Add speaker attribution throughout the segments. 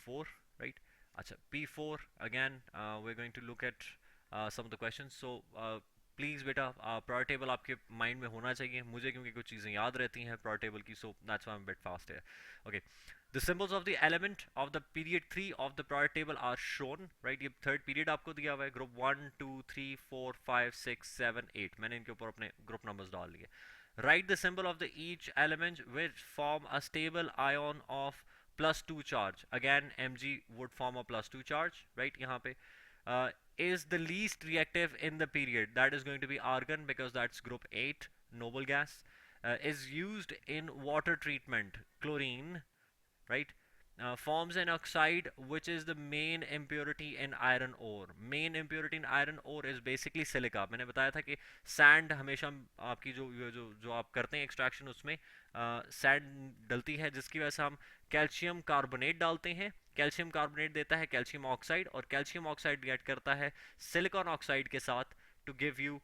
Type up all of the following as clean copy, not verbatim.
Speaker 1: P4, right? अच्छा, P4 again, we're going to look at some of the questions. So please बेटा, prior table आपके mind में होना चाहिए, मुझे क्योंकि कुछ चीज़ें याद रहती हैं प्रायर टेबल की, so that's why I am bit fast है. Okay, the symbols of the element of the period 3 of the prior table are shown, right? ये थर्ड पीरियड आपको दिया हुआ है, ग्रुप 1 2 3 4 5 6 7 8, मैंने इनके ऊपर अपने ग्रुप नंबर्स डाल लिए. Write the symbol of the each element which form a stable ion of plus 2 charge. Again Mg would form a plus 2 charge, right? यहाँ पे is the least reactive in the period, that is going to be argon because that's group 8 noble gas. Is used in water treatment, chlorine, right? Forms an oxide which is the main impurity in iron ore. Main impurity in iron ore is basically silica. मैंने बताया था कि sand हमेशा आपकी जो जो जो आप करते हैं एक्सट्रैक्शन, उसमें sand डलती है, जिसकी वजह से हम कैल्शियम कार्बोनेट डालते हैं. कैल्शियम कार्बोनेट देता है कैल्शियम ऑक्साइड, और कैल्शियम ऑक्साइड रिएक्ट करता है सिलिकॉन ऑक्साइड के साथ to give you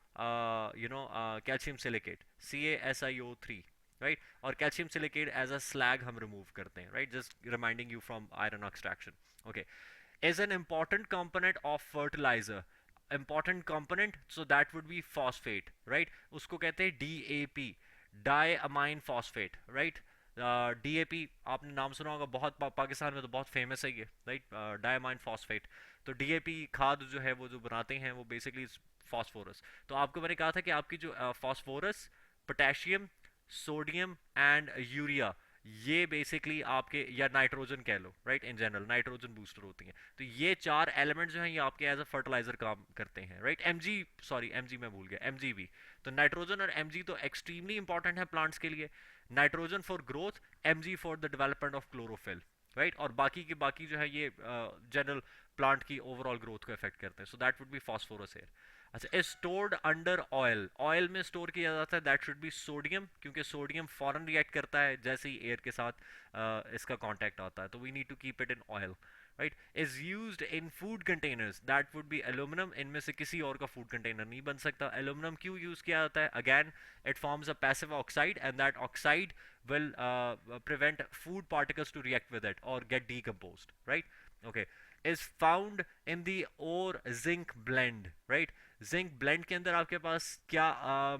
Speaker 1: calcium silicate, CaSiO3, right? और calcium silicate as a slag हम रिमूव करते हैं, right? Just reminding you from iron extraction. Okay, is an important component of fertiliser. Important component, so that would be phosphate, right? उसको कहते हैं DAP, di amine phosphate, right? DAP आपने नाम सुना होगा, बहुत पाकिस्तान में तो बहुत फेमस है ये, राइट? Diamine phosphate. तो DAP खाद जो है वो जो बनाते हैं वो बेसिकली फॉस्फोरस. तो आपको मैंने कहा था कि आपकी जो phosphorus, potassium, sodium and urea, ये बेसिकली आपके, या नाइट्रोजन कह लो, right? In general nitrogen booster होती हैं. तो ये चार एलिमेंट जो हैं ये आपके एज अ फर्टिलाइजर काम करते हैं, राइट? एमजी मैं भूल गया, MgV. तो नाइट्रोजन और Mg तो एक्सट्रीमली इंपॉर्टेंट है प्लांट्स के लिए. Nitrogen for growth, Mg for the development of chlorophyll, right? और बाकी के बाकी जो है ये जनरल प्लांट की ओवरऑल ग्रोथ को इफेक्ट करते हैं. So that would be phosphorus here. अच्छा, is stored under oil. Oil में स्टोर किया जाता है, दैट शुड बी सोडियम, क्योंकि सोडियम फॉरन रिएक्ट करता है जैसे ही एयर के साथ इसका कांटेक्ट आता है, तो we need to keep it in oil, right? Is used in food containers, that would be aluminium. इनमें से किसी और का फूड कंटेनर नहीं बन सकता. एल्यूमिनियम क्यों यूज किया जाता है? Again it forms a passive oxide and that oxide will prevent food particles to react with it or get decomposed, right? Okay, is found in the ore zinc blend, right? Zinc blende के अंदर आपके पास क्या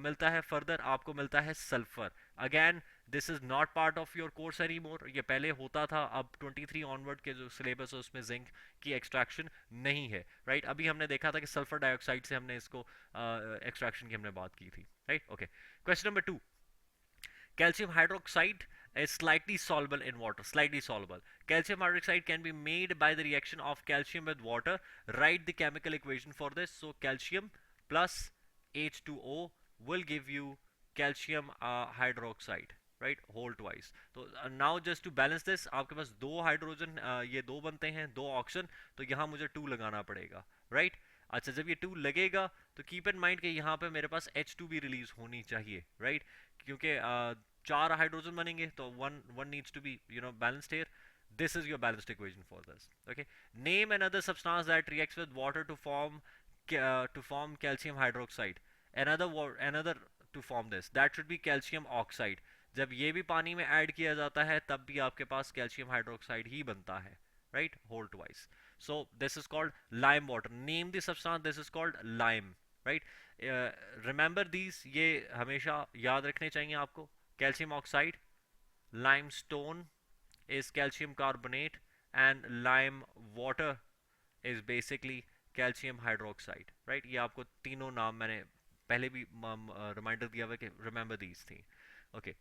Speaker 1: मिलता है? Further आपको मिलता है sulphur. Again this is not part of your course any more. ये पहले होता था, अब 23 ऑनवर्ड के जो सिलेबस है उसमें जिंक की एक्सट्रैक्शन नहीं है, राइट? अभी हमने देखा था कि सल्फर डाइऑक्साइड से हमने इसको एक्सट्रैक्शन की हमने बात की थी, right? Okay, question number 2. Calcium hydroxide is slightly soluble in water. Slightly soluble. Calcium hydroxide can be made by the reaction of calcium with water. Write the chemical equation for this. So calcium plus H2O will give you calcium hydroxide, right? Whole twice. तो now just to balance this, आपके पास दो hydrogen ये दो बनते हैं, दो oxygen, तो यहाँ मुझे 2 लगाना पड़ेगा, right? अच्छा, जब ये 2 लगेगा तो कीप इन माइंड कि यहाँ पे मेरे पास H2 भी रिलीज होनी चाहिए, राइट? क्योंकि चार हाइड्रोजन बनेंगे तो one needs to be balanced here. This is your balanced equation for this. Okay, name another substance that reacts with water to form calcium hydroxide. Another to form this, that should be calcium oxide. जब ये भी पानी में add किया जाता है तब भी आपके पास कैल्शियम हाइड्रोक्साइड ही बनता है, right? Whole twice. So this is called lime water. Name the substance. This is called lime, right? Remember these, ये हमेशा याद रखने चाहिए आपको. Calcium oxide, limestone is calcium carbonate, and lime water is basically calcium hydroxide, right? ये आपको तीनों नाम मैंने पहले भी रिमाइंडर दिया हुआ कि remember these things. Okay,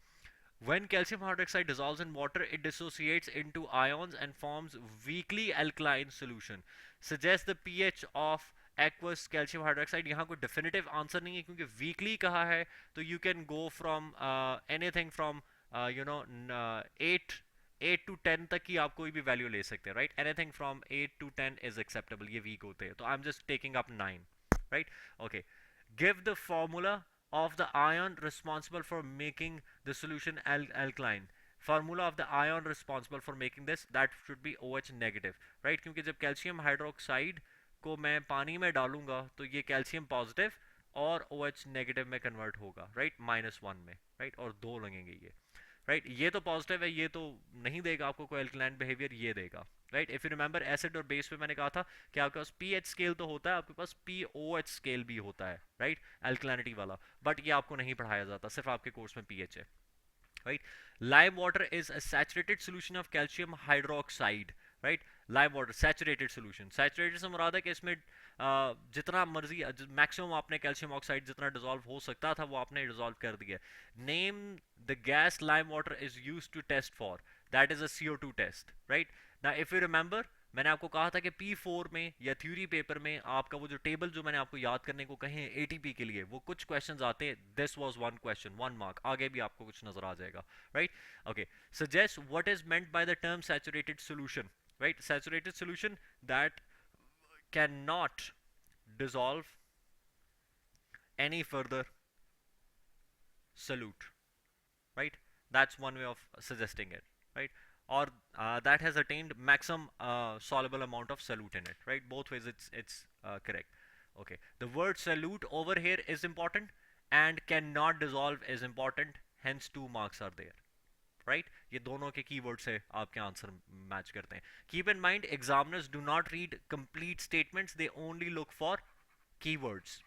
Speaker 1: when calcium hydroxide dissolves in water, it dissociates into ions and forms weakly alkaline solution. Suggest the pH of aqueous calcium hydroxide. यहाँ कोई definitive answer नहीं है क्योंकि weakly कहा है, तो you can go from anything from 8 to 10 तक की आप कोई भी वैल्यू ले सकते हैं, right? Anything from 8 to 10 is acceptable. ये वीक होते हैं, तो I am just taking up 9, right? Okay, give the formula of the ion responsible for making the solution alkaline. Formula of the ion responsible for making this, that should be OH negative, right? क्योंकि जब calcium hydroxide को मैं पानी में डालूंगा तो ये calcium positive और OH नेगेटिव में कन्वर्ट होगा, राइट? -1 में, राइट? और 2 लगेंगे ये, राइट? ये तो पॉजिटिव है, ये तो नहीं देगा आपको कोई अल्कलाइन बिहेवियर, ये देगा, right. If you remember acid और बेस पे मैंने कहा था कि आपके पास पीएच स्केल तो होता है, आपके पास पीओएच स्केल भी होता है, राइट, अल्कलिनिटी वाला, बट ये आपको नहीं पढ़ाया जाता, सिर्फ आपके कोर्स में पीएच है, right. Lime water is a saturated solution of calcium hydroxide, right. Lime water saturated solution, saturated से मुराद है कि इसमें जितना मर्जी मैक्सिमम आपने कैल्शियम ऑक्साइड जितना डिसॉल्व हो सकता था वो आपने डिसॉल्व कर दिया। Name the gas lime water is used to test for, that is a CO2 test, right. Now if you remember मैंने आपको कहा था कि P4 में या थ्योरी पेपर में आपका वो जो टेबल जो मैंने आपको याद करने को कहे ATP के लिए, वो कुछ क्वेश्चंस आते हैं, this was one question 1 mark, आगे भी आपको कुछ नजर आ जाएगा, right. Okay, suggest what is meant by the term saturated solution, right. Saturated solution that can not dissolve any further solute, right. That's one way of suggesting it, right. Or that has attained maximum soluble amount of solute in it, right. Both ways it's correct. Okay, the word solute over here is important and cannot dissolve is important, hence 2 marks are there, right right? ये दोनों के keyword से आपके answer match करते हैं। Keep in mind examiners do not read complete statements, they only look for keywords,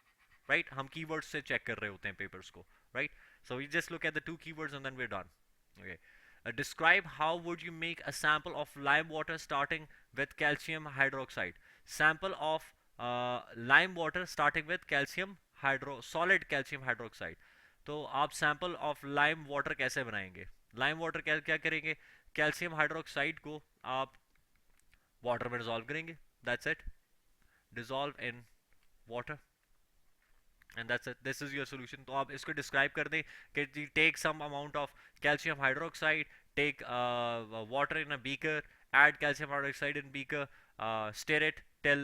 Speaker 1: right. हम keywords से check कर रहे होते हैं पेपर्स को, right. So we just look at the 2 keywords and then we're done. Okay. Describe how would you make a sample of lime water starting with calcium hydroxide. Sample of lime water starting with solid calcium hydroxide. तो आप sample of lime water कैसे बनाएंगे? Lime water क्या क्या करेंगे? Calcium hydroxide को आप water में डिसॉल्व करेंगे, that's it, dissolve in water and that's it, this is your solution. तो आप इसको डिस्क्राइब कर दें कि take some amount of calcium hydroxide, take water in a beaker, add calcium hydroxide in beaker, stir it till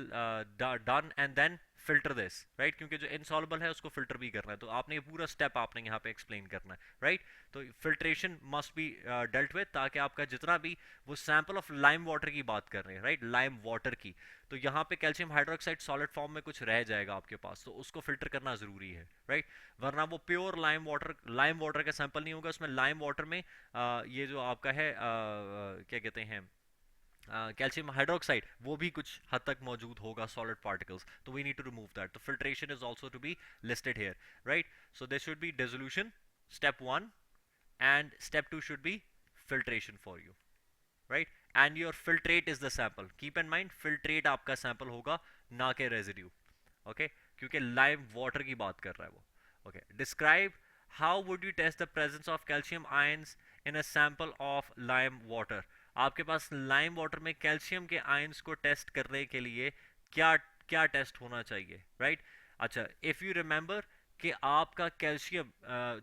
Speaker 1: done and then filter this, right, क्योंकि जो insoluble है उसको फिल्टर भी करना है, तो आपने ये पूरा स्टेप आपने यहाँ पे एक्सप्लेन करना है, राइट। तो filtration must be dealt with, ताकि आपका जितना भी वो सैंपल ऑफ लाइम वाटर की बात कर रहे हैं, राइट, लाइम वाटर की, तो यहाँ पे कैल्शियम हाइड्रोक्साइड सॉलिड फॉर्म में कुछ रह जाएगा आपके पास, तो उसको फिल्टर करना जरूरी है, राइट। वरना वो प्योर लाइम वाटर का सैंपल नहीं होगा, उसमें लाइम वाटर में ये जो आपका है क्या कहते हैं कैल्शियम हाइड्रोक्साइड, वो भी कुछ हद तक मौजूद होगा, सॉलिड पार्टिकल्स, तो we need to remove that, तो filtration is also to be listed here, right. So this should be dissolution step 1 and step 2 should be filtration for you, right, and your filtrate is the sample, keep in mind filtrate आपका sample होगा ना के residue, okay, क्योंकि lime water की बात कर रहा है वो, okay। Describe how would you test the presence of calcium ions in a sample of lime water. आपके पास लाइम वाटर में कैल्शियम के आयंस को टेस्ट करने के लिए क्या क्या टेस्ट होना चाहिए, राइट। अच्छा, इफ यू रिमेंबर कि आपका कैल्शियम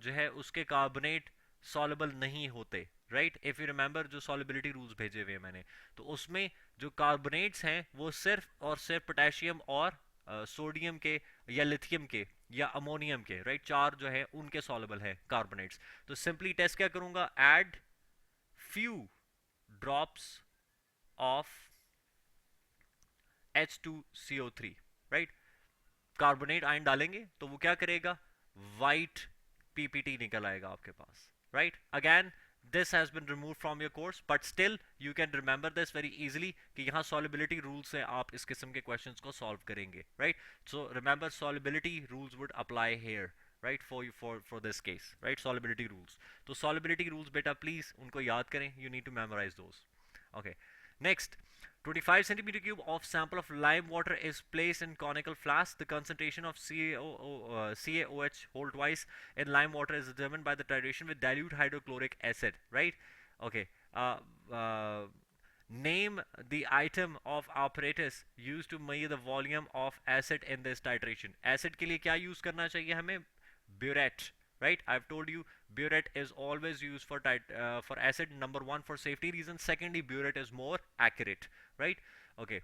Speaker 1: जो है उसके कार्बोनेट सॉल्युबल नहीं होते, राइट। इफ यू रिमेंबर जो सॉल्युबिलिटी रूल्स भेजे हुए मैंने, तो उसमें जो कार्बोनेट्स हैं वो सिर्फ और सिर्फ पोटेशियम और सोडियम के या लिथियम के या अमोनियम के, राइट, चार जो है उनके सॉल्युबल है कार्बोनेट्स। तो सिंपली टेस्ट क्या करूंगा, add few drops of H2CO3, right. Carbonate ion डालेंगे तो वो क्या करेगा, वाइट पीपीटी निकल आएगा आपके पास, right. Again this has been remove from your course, but still you can remember this very easily कि यहाँ सॉल्युबिलिटी रूल से आप इस किस्म के क्वेश्चंस को सॉल्व करेंगे, right. So remember solubility rules would apply here, right, for this case, right, solubility rules. तो सॉल्युबिलिटी रूल्स बेटा प्लीज उनको याद करें, you need to memorise those, okay। Next, 25 centimeter cube of sample of lime water is placed in conical flask. The concentration of CaOH whole twice in lime water is determined by the titration with dilute hydrochloric acid, right, okay। Name the item of apparatus used to measure the volume of acid in this titration. Acid के लिए क्या use करना चाहिए हमें, burette, right. I've told you burette is always used for acid, number one for safety reasons, secondly burette is more accurate, right, okay।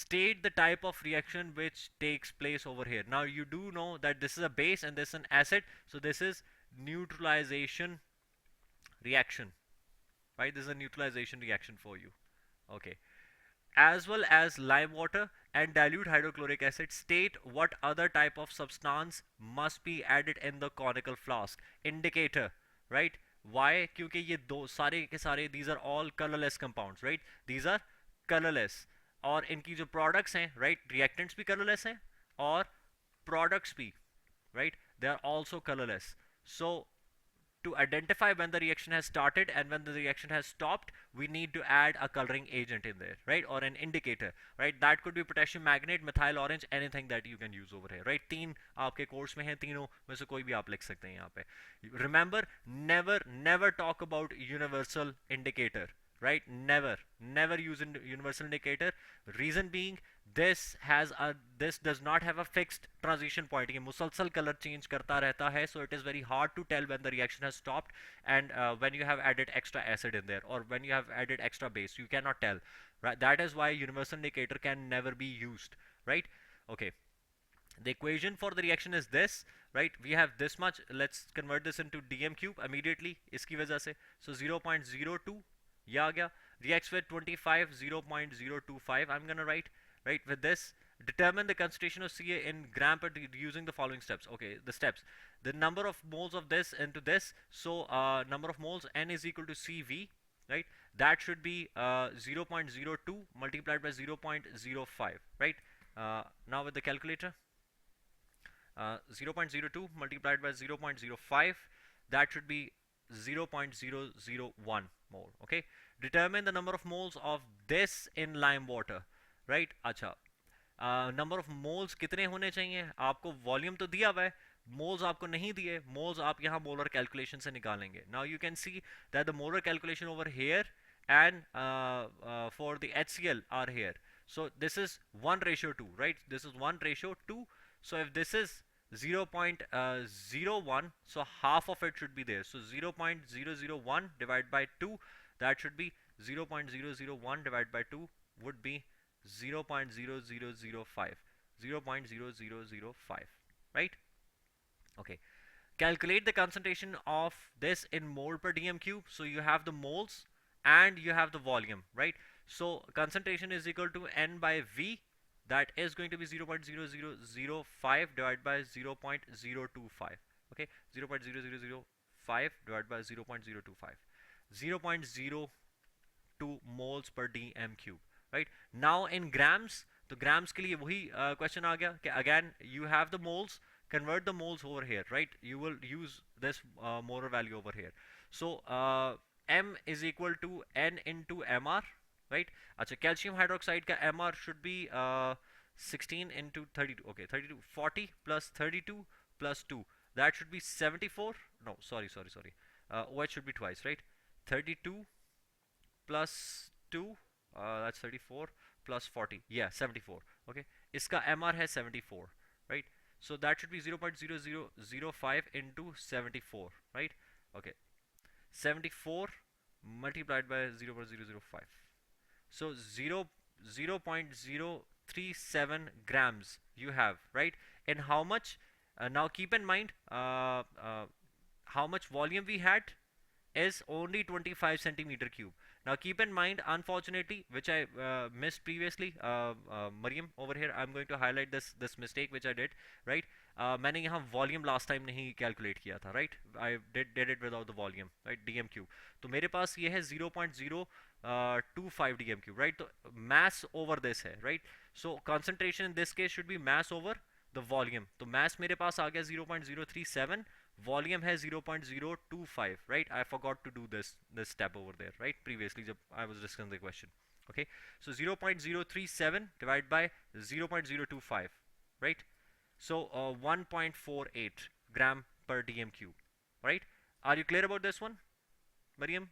Speaker 1: State the type of reaction which takes place over here. Now you do know that this is a base and this is an acid, so this is neutralization reaction, right, this is a neutralization reaction for you, okay। As well as lime water and dilute hydrochloric acid, state what other type of substance must be added in the conical flask. Indicator, right, why, क्योंकि ये दो सारे के सारे these are all colorless compounds, right, these are colourless, और इनकी जो products हैं राइट, रिएक्टेंट्स भी कलरलेस हैं और प्रोडक्ट्स भी right, they are also colourless. So to identify when the reaction has started and when the reaction has stopped, we need to add a coloring agent in there, right, or an indicator, right? That could be potassium magnate, methyl orange, anything that you can use over here, right? तीन आपके course में हैं, तीनों में से कोई भी आप लिख सकते हैं यहाँ पे. Remember, never talk about universal indicator, right? Never use universal indicator. Reason being, this does not have a fixed transition point. ये मुसलसल color change करता रहता है, so it is very hard to tell when the reaction has stopped and when you have added extra acid in there or when you have added extra base, you cannot tell, right? That is why universal indicator can never be used, right? Okay, the equation for the reaction is this, right? We have this much. Let's convert this into dm cube immediately इसकी वजह से. So 0.02 ये आ गया, reacts with 25, 0.025. I'm gonna write right with this. Determine the concentration of Ca in gram per using the following steps. Okay, the steps: the number of moles of this into this. So number of moles, N is equal to Cv, right? That should be 0.02 multiplied by 0.05, right? Now with the calculator, 0.02 multiplied by 0.05, that should be 0.001 mole. Okay, determine the number of moles of this in lime water, right? अच्छा, number of moles कितने होने चाहिए? आपको volume तो दिया हुआ है, moles आपको नहीं दिए. मोल्स आप यहाँ मोलर कैलकुलेशन से निकालेंगे. Now you can see that the molar calculation over here and for the HCl are here. So this is 1:2, right? This is 1:2. So if this is 0.01, so half of it should be there. So 0.001 divided by 2, that should be 0.001 divided by 2 would be 0.0005, 0.0005, right? Okay, calculate the concentration of this in mole per dm cube. So you have the moles and you have the volume, right? So concentration is equal to N by V, that is going to be 0.0005 divided by 0.025. Okay, 0.0005 divided by 0.025, 0.02 moles per dm cube, right? Now in grams, तो grams के लिए वही question आ गया कि again you have the moles, convert the moles over here, right? You will use this molar value over here. So M is equal to N into Mr, right? अच्छा, calcium hydroxide का Mr should be 16 into 32. Okay, 32, 40 plus 32 plus 2, that should be 74. No, sorry. OH should be twice, right? 32 plus 2, that's 34 plus 40, yeah, 74. Okay, iska MR has 74, right? So that should be 0.0005 into 74, right? Okay, 74 multiplied by 0.005, so 0.037 grams you have, right? And how much, now keep in mind how much volume we had is only 25 centimeter cube. Now keep in mind, unfortunately, which I missed previously, Mariam over here, I'm going to highlight this mistake which I did, right? मैंने यहाँ volume last time नहीं calculate किया था, right? I did it without the volume, right? dm cube. तो मेरे पास ये है 0.025 dm cube, right? तो mass over this है, right? So concentration in this case should be mass over the volume. तो mass मेरे पास आ गया 0.037, volume है 0.025, right? I forgot to do this step over there, right? Previously जब I was discussing the question. Okay, so 0.037 divided by 0.025, right? So 1.48 gram per dm cube, right? Are you clear about this one, Mariam?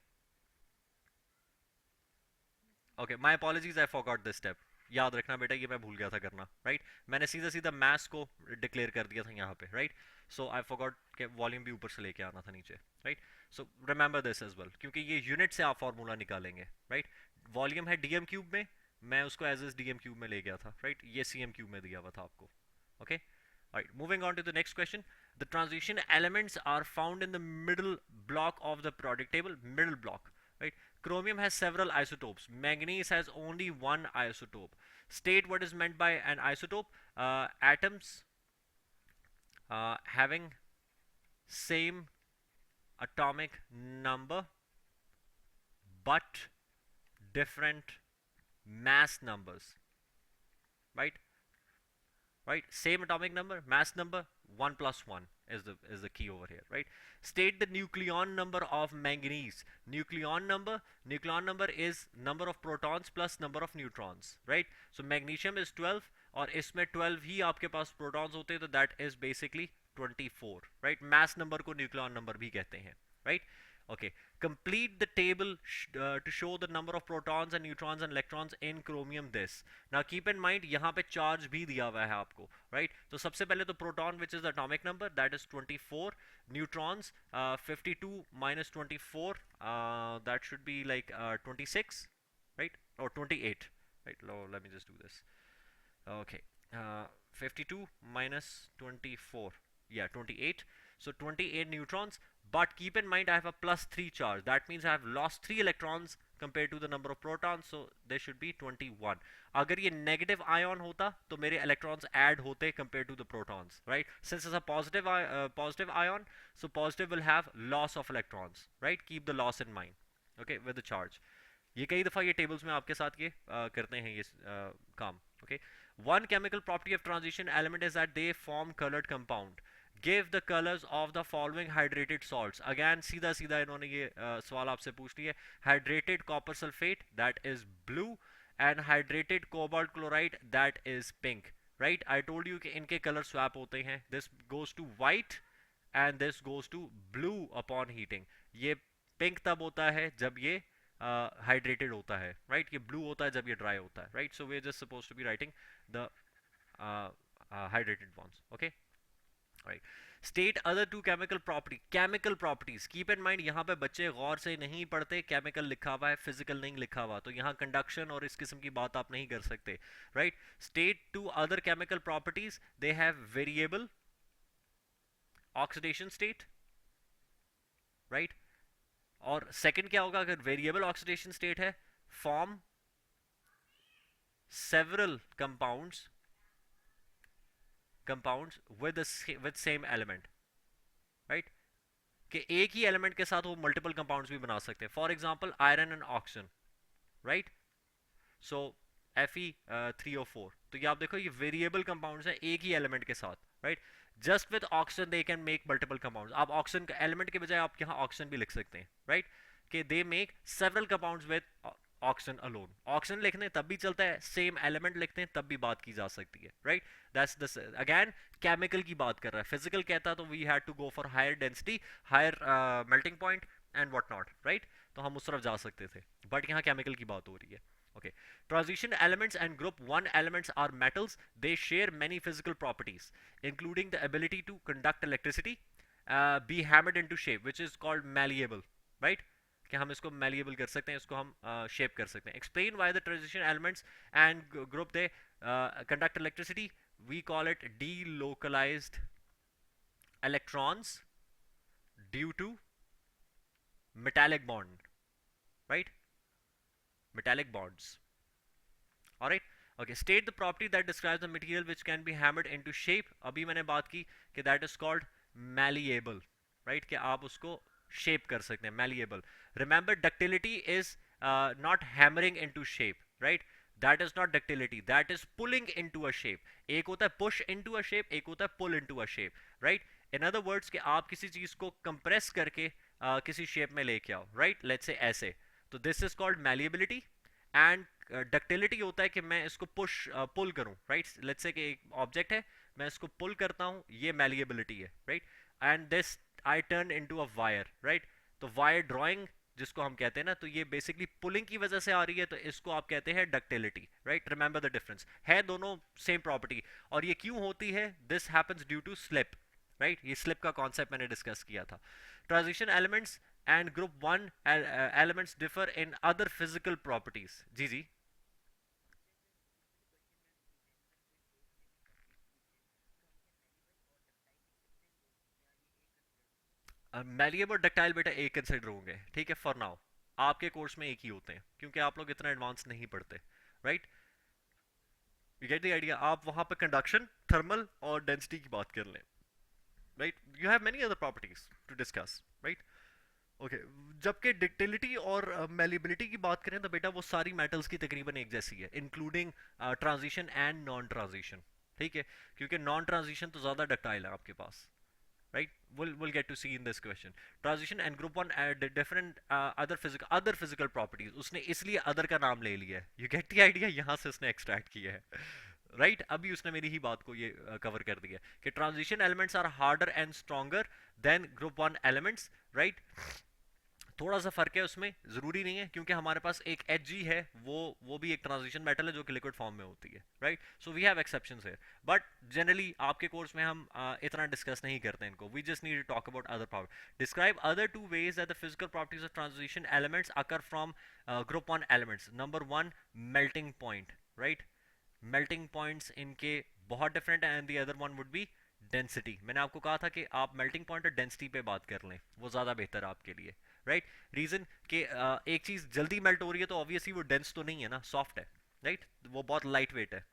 Speaker 1: Okay, my apologies, I forgot this step. याद रखना बेटा, ये मैं भूल गया था करना, राइट? मैंने सीधा मास को डिक्लेयर कर दिया था यहाँ पे, राइट? सो आई फॉरगॉट कि वॉल्यूम भी ऊपर से लेके आना था नीचे, राइट? So remember this as well, क्योंकि ये यूनिट से आप फॉर्मूला निकालेंगे, राइट? वॉल्यूम है डीएम क्यूब में, मैं उसको एज एस डीएम क्यूब में ले गया था, राइट? ये सीएम क्यूब में दिया हुआ था आपको. Okay, right, moving on to the next question. The transition elements are found in the middle block of the periodic table. Middle block, right? Chromium has several isotopes. Manganese has only one isotope. State what is meant by an isotope. Atoms having same atomic number but different mass numbers, right? Right, same atomic number, mass number, 1 plus 1 is the key over here, right? State the nucleon number of manganese. Nucleon number is number of protons plus number of neutrons, right? So magnesium is 12 और इसमें 12 ही आपके पास protons होते हैं, तो that is basically 24, right? mass number को nucleon number भी कहते हैं, right? Okay, complete the table to show the number of protons and neutrons and electrons in chromium this. Now keep in mind यहाँ पे charge भी दिया हुआ है आपको, right? तो सबसे पहले तो proton, which is the atomic number, that is 24. Neutrons, 52 minus 24, that should be like 26, right? Or 28, right? Let me just do this. Okay, 52 minus 24, yeah, 28. So 28 neutrons, but keep in mind I have a plus 3 charge. That means I have lost 3 electrons compared to the number of protons, so there should be 21. अगर ये negative ion होता तो मेरे electrons add होते compared to the protons, right? Since it's a positive ion, so positive will have loss of electrons, right? Keep the loss in mind, okay, with the charge. ये कई दफ़ा ये tables में आपके साथ ये करते हैं ये काम, okay? One chemical property of transition element is that they form colored compound. Give the colors of the following hydrated salts. Again सीधा सीधा इन्होंने ये सवाल आपसे पूछ लिया. Hydrated copper sulfate, that is blue, and hydrated cobalt chloride, that is pink, right? I told you कि इनके color swap होते हैं. This goes to white and this goes to blue upon heating. ये pink तब होता है जब ये hydrated होता है, right? ये blue होता है जब ये dry होता है, right? So we're just supposed to be writing the hydrated bonds, okay? Right. State other two chemical properties. Keep in mind यहाँ पे बच्चे गौर से नहीं पढ़ते, chemical लिखा हुआ है, physical नहीं लिखा हुआ, तो यहाँ conduction और इस किस्म की बात आप नहीं कर सकते, right? State two other chemical properties. They have variable oxidation state, right? और second क्या होगा अगर variable oxidation state है? Form several compounds with same element, right? कि एक ही एलिमेंट के साथ वो मल्टीपल कंपाउंड्स भी बना सकते हैं. For example iron and oxygen, right? So Fe3O4, तो ये आप देखो ये वेरिएबल कंपाउंड्स हैं एक ही एलिमेंट के साथ, right? Just with oxygen they can make multiple compounds. आप ऑक्सीजन का एलिमेंट के बजाय आप यहाँ ऑक्सीजन भी लिख सकते हैं, राइट? कि they make several compounds with oxygen alone. Oxygen लिखते हैं तब भी चलता है, सेम एलिमेंट लिखते हैं तब भी बात की जा सकती है, right? That's the again chemical की बात कर रहा है. फिजिकल कहता तो we had to go for higher density, higher melting point and what not, right? तो हम उस तरफ जा सकते थे, बट यहाँ केमिकल की बात हो रही है. Okay, transition elements and group 1 elements are metals. They share many physical properties including the ability to conduct electricity, be hammered into shape, which is called malleable, right? कि हम इसको malleable कर सकते हैं, इसको हम shape कर सकते हैं. Explain why the transition elements and group they conduct electricity. We call it delocalized electrons due to metallic bond, right? Metallic bonds. All right. Okay, state the property that describes the material which can be hammered into shape. अभी मैंने बात की कि that is called malleable, right? कि आप उसको shape कर सकते हैं, malleable. Remember, ductility is not hammering into shape, right? That is not ductility, that is pulling into a shape. एक होता है push into a shape, एक होता है pull into a shape, right? In other words कि आप किसी चीज को compress करके किसी shape में लेके आओ, right? Let's say ऐसे. तो this is called malleability. And ductility होता है कि मैं इसको पुश पुल करूं, राइट? लेट्स से कि एक ऑब्जेक्ट है, मैं इसको पुल करता हूं, ये मैलिएबिलिटी है, right? And this I turn into a wire, right? तो वायर ड्राइंग जिसको हम कहते हैं ना, तो ये बेसिकली पुलिंग की वजह से आ रही है, तो इसको आप कहते हैं ductility, right? Remember the difference है, दोनों सेम प्रॉपर्टी. और ये क्यों होती है? This happens due to slip, right? ये स्लिप का कॉन्सेप्ट मैंने डिस्कस किया था. Transition elements and group 1 elements differ in other physical properties. जी जी. मैलिएबल और डक्टाइल बेटा एक कंसिडर होंगे, ठीक है, फॉर नाउ. आपके कोर्स में एक ही होते हैं क्योंकि आप लोग इतना एडवांस नहीं पढ़ते, right? You get the idea. आप वहां पे कंडक्शन, थर्मल और डेंसिटी की बात कर लें, right? You have many other properties to discuss, right? Okay, जबकि डक्टिलिटी और मेलिबिलिटी की बात करें तो बेटा वो सारी मेटल्स की तकरीबन एक जैसी है, including transition and non transition. ठीक है, क्योंकि नॉन ट्रांजिशन तो ज़्यादा डक्टाइल है आपके पास, right? We'll get to see in this question. Transition and group one different other physical properties, उसने इसलिए other का नाम ले लिया है, you get the idea, यहाँ से उसने extract किया है, राइट अभी उसने मेरी ही बात को ये कवर कर दिया कि transition elements are harder and stronger than group one elements, right? थोड़ा सा फर्क है उसमें, जरूरी नहीं है, क्योंकि हमारे पास एक Hg है, वो भी एक ट्रांजिशन मेटल है जो कि लिक्विड फॉर्म में होती है, right? So we have exceptions here, but generally आपके कोर्स में हम इतना डिस्कस नहीं करते इनको, we just need to talk about other power. Describe other two ways that the physical properties of transition elements occur from group one elements. Number one, melting point, right? Melting points इनके बहुत different है, and the other one would be density. मैंने आपको कहा था कि आप melting point और डेंसिटी पे बात कर लें, वो ज़्यादा बेहतर है आपके लिए, राइट? रीज़न कि एक चीज़ जल्दी मेल्ट हो रही है तो ऑब्वियसली वो डेंस तो नहीं है ना, सॉफ्ट है, राइट? वो बहुत लाइट वेट है,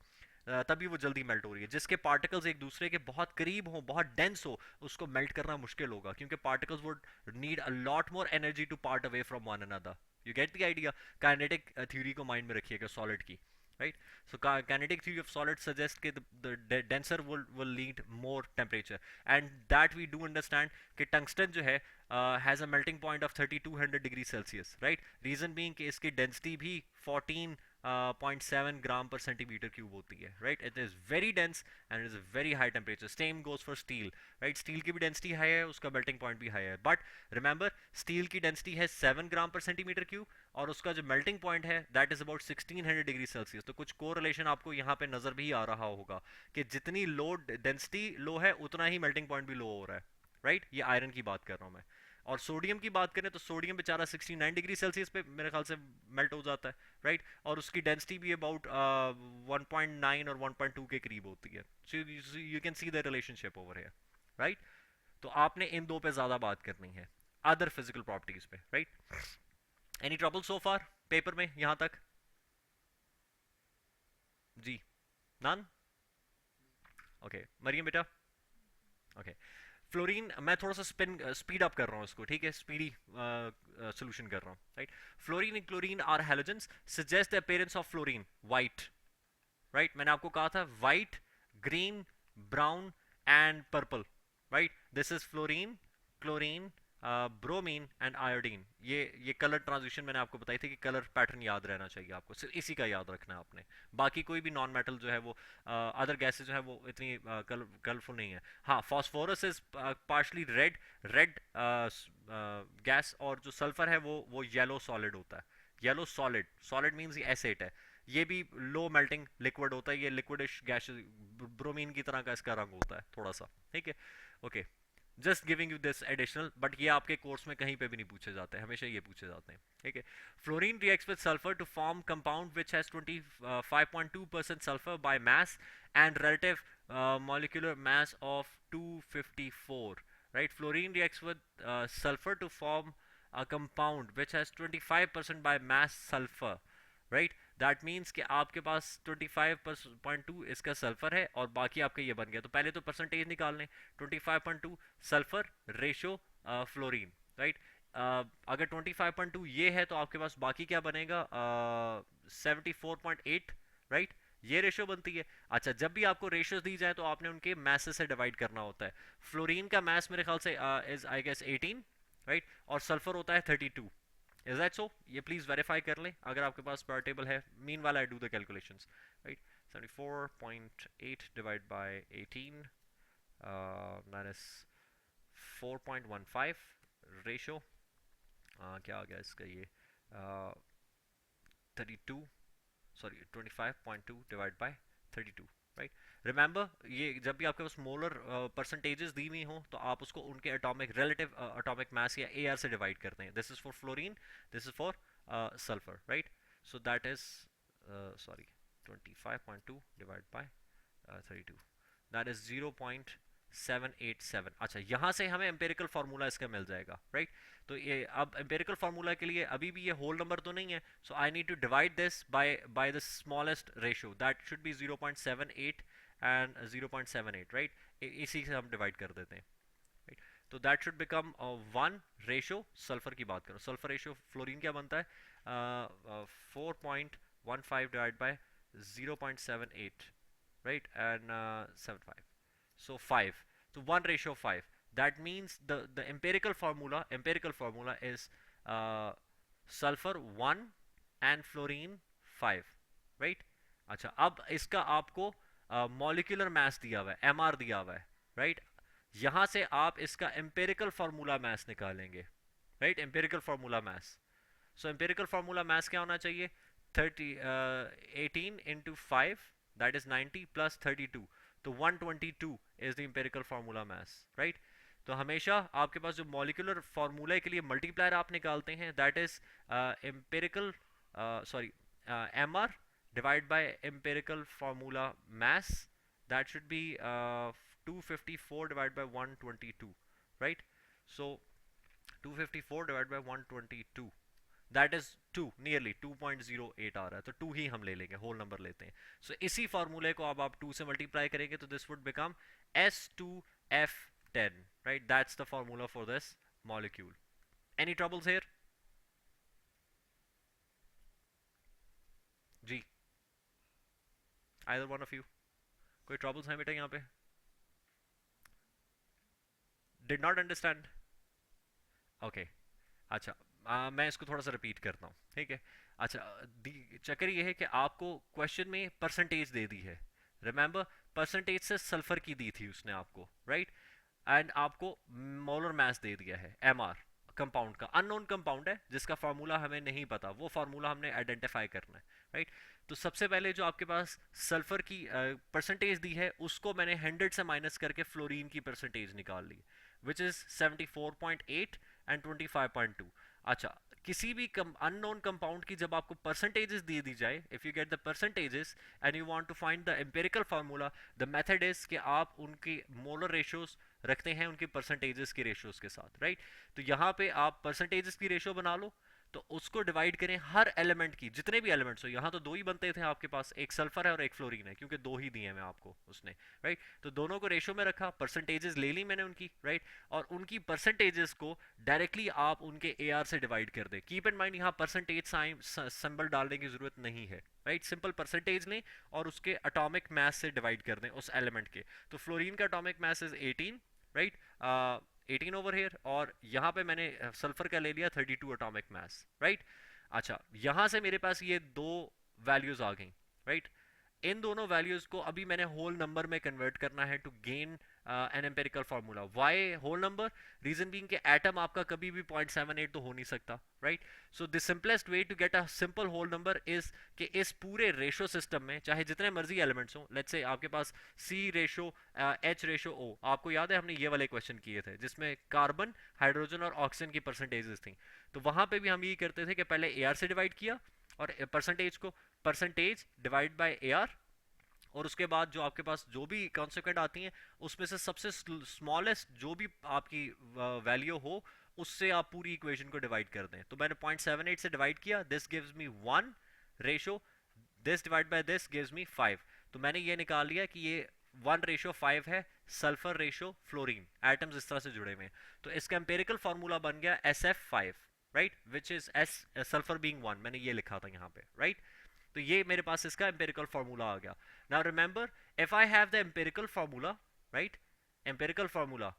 Speaker 1: तभी वो जल्दी मेल्ट हो रही है। जिसके पार्टिकल्स एक दूसरे के बहुत करीब हो, बहुत डेंस हो, उसको मेल्ट करना मुश्किल होगा, क्योंकि particles would need a lot more energy to part away from one another. You get the idea? Kinetic theory को माइंड में रखिएगा सॉलिड की, right? So kinetic theory of solids suggests that the denser will need more temperature, and that we do understand कि tungsten जो है has a melting point of 3200 degree Celsius, right? Reason being कि इसकी density भी 14.7 ग्राम पर centimetre cube होती है, right? It is very dense and it is a very high temperature. Same goes for steel, right? Steel की भी density high है, उसका मेल्टिंग पॉइंट भी हाई है, बट रिमेंबर स्टील की डेंसिटी है 7 ग्राम पर सेंटीमीटर क्यूब, और उसका जो मेल्टिंग पॉइंट है that is about 1600 degree Celsius. तो कुछ कोरिलेशन आपको यहाँ पे नजर भी आ रहा होगा कि जितनी लो डेंसिटी लो है उतना ही मेल्टिंग पॉइंट भी लो हो रहा है, राइट? ये आयरन की बात कर रहा हूँ मैं। और सोडियम की बात करें तो सोडियम बेचारा 69 डिग्री सेल्सियस पे मेरे ख्याल से मेल्ट हो जाता है, राइट? और उसकी डेंसिटी भी अबाउट 1.9 और 1.2 के करीब होती है। So you can see the relationship over here, right? तो आपने इन दो पे ज्यादा बात करनी है, अदर फिजिकल प्रॉपर्टीज पे, राइट? एनी ट्रबल सो फार पेपर में यहां तक? जी, नन? ओके, मरियम बेटा? ओके, फ्लोरीन मैं थोड़ा सा स्पीड अप कर रहा हूँ इसको, ठीक है? स्पीडी सोल्यूशन कर रहा हूँ, right? Fluorine and chlorine are halogens, suggest the appearance of fluorine white, right? मैंने आपको कहा था white, green, brown and purple, right? This is fluorine, chlorine, bromine and iodine. ये कलर ट्रांजिशन मैंने आपको बताई थी कि कलर पैटर्न याद रहना चाहिए आपको, सिर्फ इसी का याद रखना है आपने। बाकी कोई भी नॉन मेटल जो है वो अदर गैसेज जो है वो इतनी कलरफुल नहीं है। हाँ, phosphorus is partially red, red gas, और जो सल्फर है वो येलो सॉलिड होता है। येलो सॉलिड, सॉलिड मीन्स ये एसिड है, ये भी लो मेल्टिंग लिक्विड होता है, ये लिक्विडिश गैस, ब्रोमीन की तरह का इसका रंग होता है थोड़ा सा, ठीक है? Okay, just giving you this additional, but ये आपके कोर्स में कहीं पे भी नहीं पूछे जाते हैं, हमेशा ये पूछे जाते हैं, ठीक है? Fluorine reacts with sulphur to form compound which has 25.2% sulphur by mass and relative molecular mass of 254, right? Fluorine reacts with sulfur to form a compound which has 25% by mass sulfur, right? That means कि आपके पास 25.2 इसका sulphur है और बाकी आपका ये बन गया। तो पहले तो परसेंटेज निकाल लें, 25.2 सल्फर रेशो फ्लोरीन, राइट? अगर 25.2 ये है तो आपके पास बाकी क्या बनेगा? 74.8, राइट? ये रेशो बनती है। अच्छा, जब भी आपको रेशियोज दी जाए तो आपने उनके मैसेस से डिवाइड करना होता है। फ्लोरीन का मैस मेरे ख्याल से इज आई गेस 18, राइट? और सल्फर होता है 32। Is that so? ये प्लीज वेरीफाई कर लें अगर आपके पास पर टेबल है। मीन वाला I do the calculations, right? 74.8 divide by 18 minus 4.15 ratio, क्या आ गया इसका ये 32, sorry 25.2 divide by 32, right? Remember ये जब भी आपके पास मोलर परसेंटेजेस दी हुई हो तो आप उसको उनके एटॉमिक रिलेटिव एटॉमिक मास या एआर से डिवाइड करते हैं। This is for fluorine, this is for sulphur, right? So that is sorry 25.2 divide by 32, that is 0.787। अच्छा, यहाँ से हमें एम्पेरिकल फार्मूला इसका मिल जाएगा, राइट? तो ये अब एम्पेरिकल फार्मूला के लिए अभी भी ये होल नंबर तो नहीं है, so I need to divide this by the smallest ratio, that should be 0.78 and 0.78, right? इसी से हम डिवाइड कर देते हैं, राइट? तो that should become 1 ratio, sulphur की बात करो, सल्फर रेशो फ्लोरीन क्या बनता है 4.15 divide by 0.78, right, and 75, so 5, so 1 ratio 5. That means the empirical formula is uh, sulfur 1 and fluorine 5, right. अच्छा, अब इसका आपको मॉलिक्यूलर मैस दिया हुआ है, एमआर दिया हुआ है, राइट। यहां से आप इसका एम्पेरिकल फार्मूला मैस निकालेंगे, राइट, एम्पेरिकल फार्मूला मैस। सो एम्पेरिकल फार्मूला मैस क्या होना चाहिए, 18 इंटू 5, दैट इज 90 प्लस 32, तो 122 is the empirical formula mass, right. तो हमेशा आपके पास जो मॉलिक्यूलर फार्मूला के लिए मल्टीप्लायर आप निकालते हैं, that is empirical, sorry, M R divide by empirical formula mass, that should be 254 divided by 122, right. So 254 divided by 122, that is 2, nearly 2.08 आ रहा है, तो 2 ही हम ले लेंगे, होल नंबर लेते हैं। सो इसी फार्मूले को अब आप 2 से मल्टीप्लाई करेंगे तो this would become S2F10, right, that's the formula for this molecule. Any troubles here जी, आइदर वन ऑफ यू, कोई ट्रबल्स हैं बेटा यहाँ पे? Did not understand? ओके, अच्छा, मैं इसको थोड़ा सा रिपीट करता हूँ, ठीक है। अच्छा, चक्कर ये है कि आपको क्वेश्चन में परसेंटेज दे दी है, रिमेंबर, परसेंटेज से सल्फर की दी थी उसने आपको, राइट, एंड आपको मोलर मास दे दिया है एमआर, कंपाउंड का अननोन कंपाउंड है जिसका फार्मूला हमें नहीं पता, वो फार्मूला हमने आइडेंटिफाई करना है, राइट। तो सबसे पहले जो आपके पास सल्फर की परसेंटेज दी है उसको मैंने 100 से माइनस करके फ्लोरीन की परसेंटेज निकाल ली, विच इज 74.8 एंड 25.2। अच्छा, किसी भी अननोन कंपाउंड की जब आपको परसेंटेजेस दे दी जाए, if you get the percentages and you want to find the empirical formula, the method is कि आप उनकी मोलर रेशियोज रखते हैं उनकी परसेंटेजेस की रेशियोज के साथ, राइट। तो यहाँ पे आप परसेंटेजेस की रेशियो बना लो, तो उसको डिवाइड करें हर एलिमेंट की, जितने भी एलिमेंट्स हो, यहाँ तो दो ही बनते थे आपके पास, एक सल्फर है और एक फ्लोरीन है, क्योंकि दो ही दिए हैं मैं आपको उसने, राइट। तो दोनों को रेशियो में रखा, परसेंटेजेस ले ली मैंने उनकी, राइट, और उनकी परसेंटेजेस को डायरेक्टली आप उनके एआर से डिवाइड कर दें। कीप इन माइंड यहाँ परसेंटेज सिंबल डालने की जरूरत नहीं है, राइट, सिंपल परसेंटेज लें और उसके एटॉमिक मास से डिवाइड कर दें उस एलिमेंट के। तो फ्लोरीन का atomic mass is 18, right, 18 over here, और यहाँ पे मैंने सल्फर का ले लिया 32 एटॉमिक मास, राइट। अच्छा, यहाँ से मेरे पास ये दो वैल्यूज आ गई, राइट। इन दोनों वैल्यूज को अभी मैंने होल नंबर में कन्वर्ट करना है to gain an empirical formula. Why whole number? Reason being कि एटम आपका कभी भी 0.78 तो हो नहीं सकता, right. So the simplest way to get a simple whole number is कि इस पूरे रेशो सिस्टम में चाहे जितने मर्जी एलिमेंट्स हो, लेट्स से आपके पास सी रेशो एच रेशो ओ, आपको याद है हमने ये वाले क्वेश्चन किए थे जिसमें कार्बन, हाइड्रोजन और ऑक्सीजन की परसेंटेजेस थी, तो वहां पे भी हम यही करते थे कि पहले ए आर से डिवाइड किया और परसेंटेज को percentage divide by A R, और उसके बाद जो आपके पास जो भी कॉन्सिक्वेंट आती हैं उसमें से सबसे स्मॉलेस्ट जो भी आपकी वैल्यू हो उससे आप पूरी इक्वेशन को डिवाइड कर दें। तो मैंने 0.78 से डिवाइड किया, this gives me 1 ratio, this divide by this gives me 5। तो मैंने ये निकाल लिया कि ये 1:5 है सल्फर रेशो फ्लोरीन, एटम्स इस तरह से जुड़े हुए हैं। तो इसका एम्पेरिकल फार्मूला बन गया SF5, right, which is S, sulphur being 1, मैंने ये लिखा था यहाँ पे, राइट। तो ये मेरे पास इसका एम्पेरिकल फार्मूला आ गया। Now remember, if I have the empirical formula, right, empirical formula,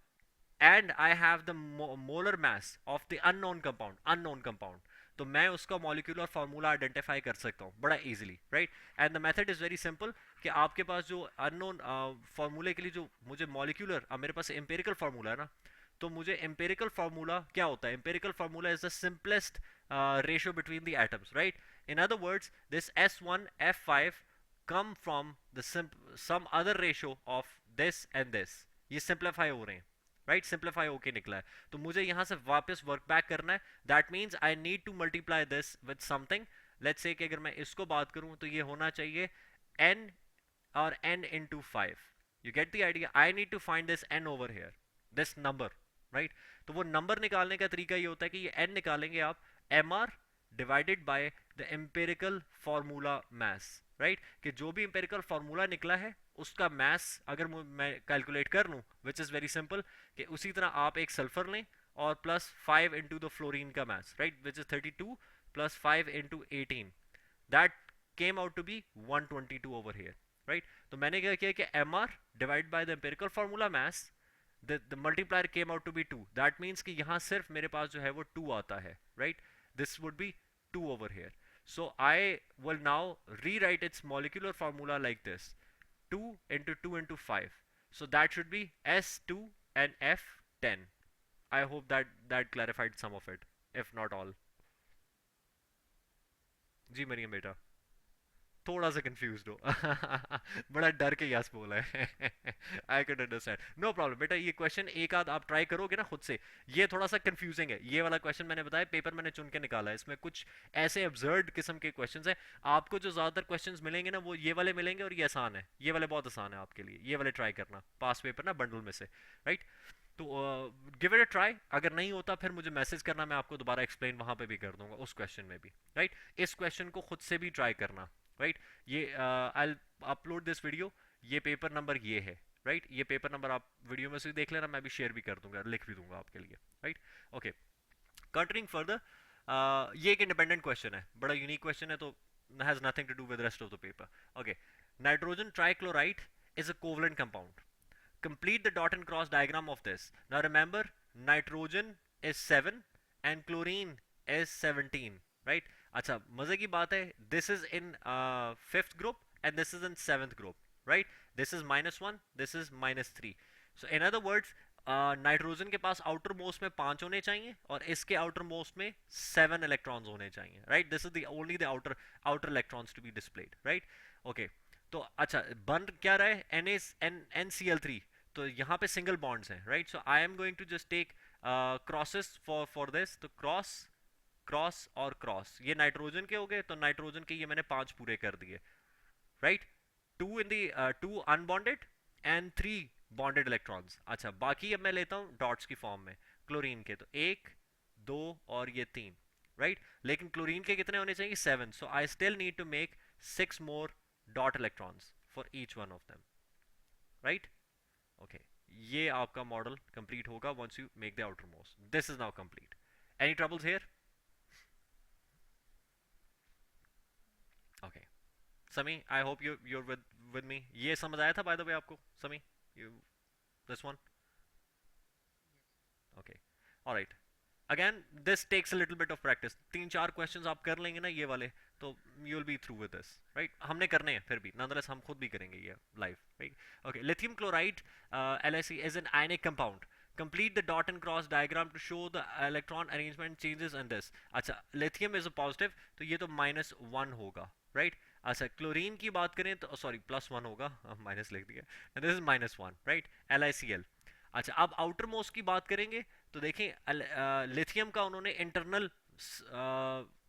Speaker 1: and I have the molar mass of the unknown compound, तो मैं उसका मॉलिक्यूलर फार्मूला आइडेंटिफाई कर सकता हूँ बड़ा easily, right. And the method is very simple कि आपके पास जो अननोन फार्मूले के लिए जो मुझे मॉलिक्यूलर, मेरे पास एम्पेरिकल फार्मूला है ना, तो मुझे एम्पेरिकल फार्मूला क्या होता है, empirical formula is the simplest ratio between the atoms, right. In other words, this S1F5 come from the some other ratio of this and this. ये simplify हो रहे हैं, right? Simplify होके निकला है, तो मुझे यहाँ से वापस work back करना है। That means I need to multiply this with something. Let's say कि अगर मैं इसको बात करूँ तो ये होना चाहिए n और n into 5. You get the idea? I need to find this n over here, this number, right? तो वो number निकालने का तरीका ये होता है कि ये n निकालेंगे आप mr divided by the empirical formula mass, right, कि जो भी एम्पेरिकल फार्मूला निकला है उसका मास अगर मैं कैलकुलेट कर लूँ, विच इज़ वेरी सिंपल, कि उसी तरह आप एक सल्फर लें और प्लस 5 इंटू द फ्लोरीन का mass, right, which is 32 plus 5 into 18, that came out to be 122 over here, right. तो मैंने क्या किया कि M R divide by the empirical formula mass, the multiplier came out to be 2, that means कि यहाँ सिर्फ मेरे पास जो है वो 2 आता है, right, this would be 2 over here. So I will now rewrite its molecular formula like this: 2 into 2 into 5, so that should be S2 and F10. I hope that clarified some of it, if not all. जी मरियम बेटा, थोड़ा सा confuse हो बड़ा डर के yes बोला है I can understand, no problem बेटा। ये क्वेश्चन एक आध आप ट्राई करोगे ना खुद से, ये थोड़ा सा कंफ्यूजिंग है। ये वाला क्वेश्चन मैंने बताया पेपर मैंने चुन के निकाला है, इसमें कुछ ऐसे अब्सर्ड किस्म के क्वेश्चंस हैं। आपको जो ज़्यादातर क्वेश्चंस मिलेंगे ना वो ये वाले मिलेंगे, और ये आसान है, ये वाले बहुत आसान है आपके लिए, ये वाले ट्राई करना पास पेपर ना बंडल में से, राइट। तो गिव इट अ ट्राई, अगर नहीं होता फिर मुझे मैसेज करना, मैं आपको दोबारा एक्सप्लेन वहां पे भी कर दूंगा उस क्वेश्चन में भी, राइट। इस क्वेश्चन को खुद से भी ट्राई करना, राइट। ये आई अपलोड दिस वीडियो, ये पेपर नंबर ये है, राइट। ये पेपर नंबर आप वीडियो में से देख लेना, मैं भी शेयर भी कर दूंगा, लिख भी दूंगा आपके लिए, राइट। ओके, कंटिन्यूइंग फर्दर, ये एक इंडिपेंडेंट क्वेश्चन है, बड़ा यूनिक क्वेश्चन है, तो has nothing to do with rest of the paper. Okay, nitrogen trichloride is a covalent compound, complete the dot and cross diagram of this. Now remember, nitrogen is 7 and chlorine is 17, right? अच्छा, मजे की बात है, this is in fifth group and this is in seventh group, right? This is -1, this is -3. So in other words, nitrogen के पास outer most में 5 होने चाहिए और इसके आउटर मोस्ट में 7 इलेक्ट्रॉन्स होने चाहिए, right. This is the only the outer electrons to be displayed, right. Okay, तो अच्छा बन क्या रहा है, NaCl3, तो यहाँ पे सिंगल बॉन्ड्स हैं, right. So I am going to just take crosses for this, तो क्रॉस क्रॉस और क्रॉस, ये नाइट्रोजन के हो गए, तो नाइट्रोजन के ये मैंने 5 पूरे कर दिए, right. 2 unbonded and 3 bonded electrons. अच्छा, बाकी अब मैं लेता हूँ डॉट्स की फॉर्म में क्लोरीन के, तो 1 2 और ये 3, राइट। लेकिन क्लोरीन के कितने होने चाहिए, 7, so I still need to make 6 more dot electrons for each one of them, right. Okay, ये आपका मॉडल कंप्लीट होगा once you make the outermost. This is now complete. Any troubles here? Okay समी, I hope you're with me. ये समझ आया था by the way आपको समी, you this one? Okay, all right. Again, this takes a little bit of practice. 3-4 questions आप कर लेंगे ना ये वाले, तो you will be through with this, right? हमने करने हैं फिर भी, nonetheless हम खुद भी करेंगे ये live, right? Okay, lithium chloride LiC is an ionic compound. Complete the dot and cross diagram to show the electron arrangement changes in this. अच्छा, lithium is a positive, तो ये तो -1 होगा, right? अच्छा, क्लोरीन की बात करें तो सॉरी +1 होगा, माइनस लिख दिया, दिस इज -1, राइट, LiCl। अच्छा, अब आउटर मोस्ट की बात करेंगे तो देखें लिथियम का उन्होंने इंटरनल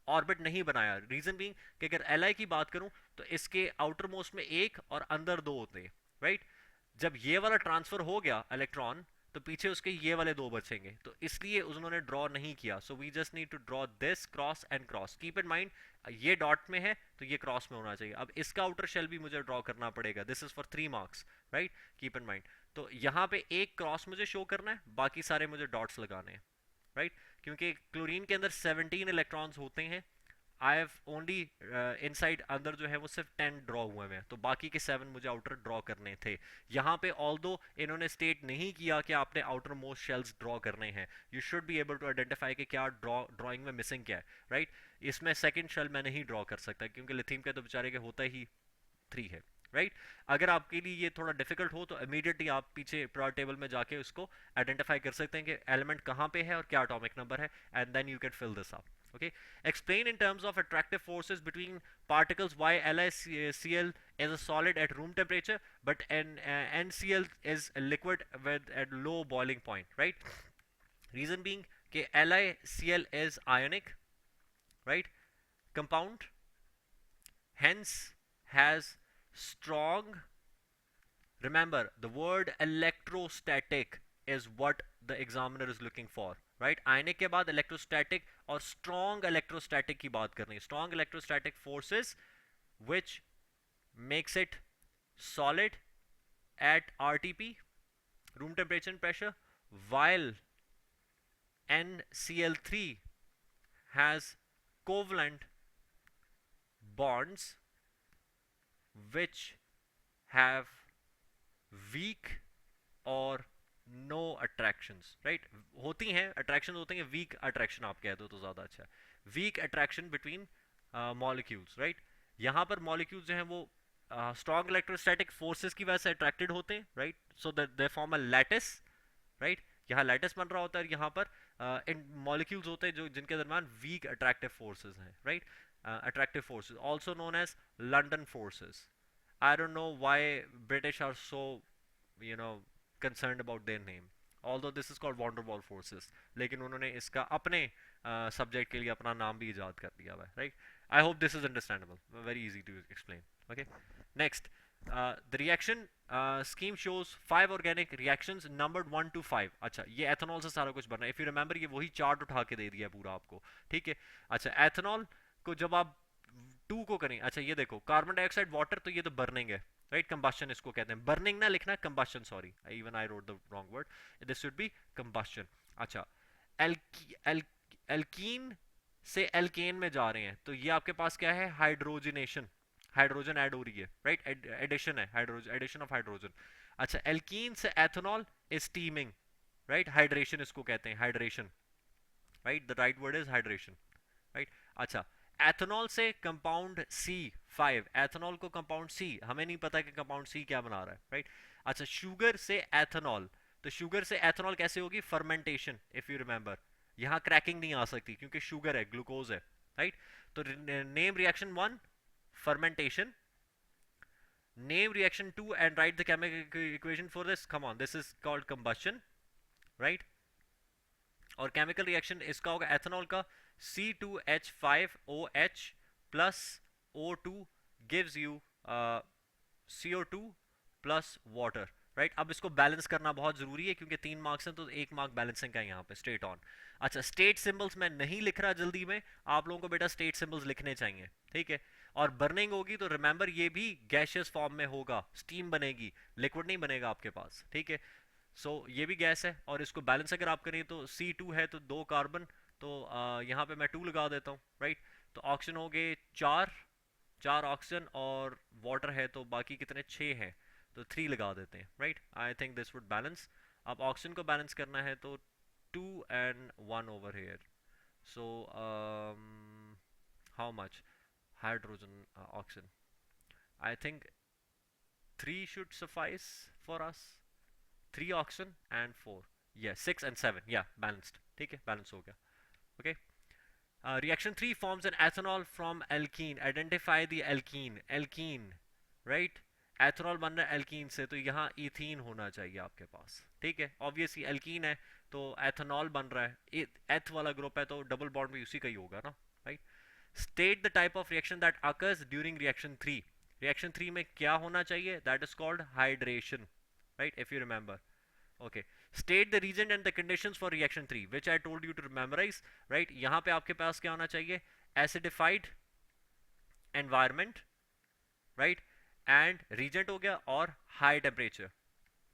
Speaker 1: ऑर्बिट नहीं बनाया, रीजन बीइंग कि अगर Li की बात करूं तो इसके आउटर मोस्ट में 1 और अंदर 2 होते हैं, राइट। जब ये वाला ट्रांसफर हो गया इलेक्ट्रॉन तो पीछे उसके ये वाले 2 बचेंगे, तो इसलिए उन्होंने ड्रॉ नहीं किया। So we just need to draw this cross and cross. Keep in mind ये डॉट में है तो ये क्रॉस में होना चाहिए। अब इसका आउटर शेल भी मुझे ड्रॉ करना पड़ेगा, this is for 3 marks, right, keep in mind. तो यहाँ पे एक क्रॉस मुझे शो करना है, बाकी सारे मुझे डॉट्स लगाने हैं, राइट, क्योंकि क्लोरीन के अंदर 17 इलेक्ट्रॉन्स होते हैं। आई हैव ओनली इनसाइड अंदर जो है वो सिर्फ 10 ड्रॉ हुए हैं, तो बाकी के 7 मुझे आउटर ड्रॉ करने थे। यहाँ पे ऑल्दो इन्होंने स्टेट नहीं किया कि आपने आउटर मोस्ट शेल्स ड्रॉ करने हैं, you should be able to identify कि क्या ड्रॉइंग में मिसिंग क्या है, राइट। इसमें सेकंड शेल मैं नहीं ड्रॉ कर सकता क्योंकि लिथियम का तो बेचारे के होता ही 3 है, राइट। अगर आपके लिए ये थोड़ा डिफिकल्ट हो तो इमीडिएटली आप पीछे पीरियोडिक टेबल में जाके उसको आइडेंटिफाई कर सकते हैं कि एलिमेंट कहाँ पे है और क्या एटॉमिक नंबर है, and then you can fill this up. Okay, explain in terms of attractive forces between particles why LiCl is a solid at room temperature but NCl is a liquid with at low boiling point, right? Reason being कि LiCl is ionic, right, compound, hence has strong, remember the word electrostatic is what the examiner is looking for, right? आयनिक के बाद electrostatic और strong electrostatic की बात करनी है। Strong electrostatic forces which makes it solid at RTP, room temperature and pressure, while NCl3 has covalent bonds which have weak और no attractions, right? होती हैं अट्रैक्शन, होती हैं वीक अट्रैक्शन, आप कह दो तो ज़्यादा अच्छा है। Weak attraction between molecules, right? यहाँ पर मॉलिक्यूल्स जो हैं वो स्ट्रॉन्ग इलेक्ट्रोस्टैटिक फोर्सेस की वजह से अट्रैक्टेड होते हैं, right? So that they form a lattice, right? यहाँ लैटिस बन रहा होता है, यहाँ पर इन मॉलिक्यूल्स होते हैं जो जिनके दरमियान वीक अट्रैक्टिव फोर्सेस हैं, right? Attractive forces also known as London forces. I don't know why British are so, you know, concerned about their name, although this is called van der Waals forces, लेकिन उन्होंने इसका अपने subject के लिए अपना नाम भी इजाद कर दिया हुआ है, right? I hope this is understandable, very easy to explain. Okay, next, the reaction scheme shows 5 organic reactions numbered 1 to 5। अच्छा, ये एथेनॉल से सारा कुछ बना है, इफ यू रिमेंबर ये वही चार्ट उठा के दे दिया है पूरा आपको, ठीक है? अच्छा, एथेनॉल को जब आप 2 को करें, अच्छा ये देखो, कार्बन डाइऑक्साइड वाटर, तो ये तो बर्निंग है, राइट? कंबस्शन इसको कहते हैं, बर्निंग ना लिखना, combustion, sorry, even I wrote the wrong word, this should B combustion. अच्छा, एल्कीन से एल्केन में जा रहे हैं, तो ये आपके पास क्या है? हाइड्रोजनेशन, हाइड्रोजन ऐड हो रही है, राइट? एडिशन है, हाइड्रोजन, एडिशन ऑफ हाइड्रोजन। अच्छा, एल्कीन से ethanol is steaming, right? Hydration इसको कहते हैं, hydration, right? The right word is hydration, right? अच्छा, एथेनॉल से कंपाउंड C5, एथेनॉल को कंपाउंड C, हमें नहीं पता कि कंपाउंड C क्या बना रहा है, राइट? अच्छा, शुगर से एथेनॉल, तो शुगर से एथेनॉल कैसे होगी? फर्मेंटेशन, इफ यू रिमेंबर, यहां क्रैकिंग नहीं आ सकती क्योंकि शुगर है, ग्लूकोज है, राइट? तो name reaction 1 fermentation, name reaction 2 and write the chemical equation for this. Come on, this is called combustion, right? और केमिकल रिएक्शन इसका होगा एथेनॉल का C2H5OH plus O2 gives you CO2 plus water, right? अब इसको balance करना बहुत जरूरी है क्योंकि 3 मार्क्स हैं, तो 1 मार्क बैलेंसिंग का है यहाँ पे, स्ट्रेट ऑन। अच्छा, स्टेट सिंबल्स मैं नहीं लिख रहा जल्दी में, आप लोगों को बेटा स्टेट सिंबल्स लिखने चाहिए, ठीक है? और बर्निंग होगी तो रिमेंबर ये भी गैशियस फॉर्म में होगा, स्टीम बनेगी, लिक्विड नहीं बनेगा आपके पास, ठीक है? सो ये भी गैस है, और इसको बैलेंस अगर आप करें तो C2 है तो 2 कार्बन, तो यहाँ पे मैं 2 लगा देता हूँ, राइट? तो ऑक्सीजन हो गए 4, 4 ऑक्सीजन, और वाटर है तो बाकी कितने, 6 हैं, तो 3 लगा देते हैं, right? I think this would balance. अब ऑक्सीजन को बैलेंस करना है तो 2 and 1 over here, so how much hydrogen, oxygen, I think 3 should suffice for us, 3 oxygen and 4, yeah, 6 and 7, yeah, balanced, ठीक है, बैलेंस हो गया, okay? Reaction 3 forms an ethanol from alkene, identify the alkene, alkene, right? Ethanol बन रहा है alkene से, तो यहाँ इथीन होना चाहिए आपके पास, ठीक है? ऑब्वियसली एल्कीन है तो एथेनॉल बन रहा है, एथ वाला ग्रुप है तो डबल बॉन्ड भी उसी का ही होगा ना, right? State the type of reaction that occurs during reaction 3, reaction 3 में क्या होना चाहिए? That is called hydration, right? If you remember, okay, state the reason and the conditions for reaction 3 which I told you to memorize, right? यहाँ पे आपके पास क्या होना चाहिए? acidified environment, right? and reagent हो गया, और high temperature,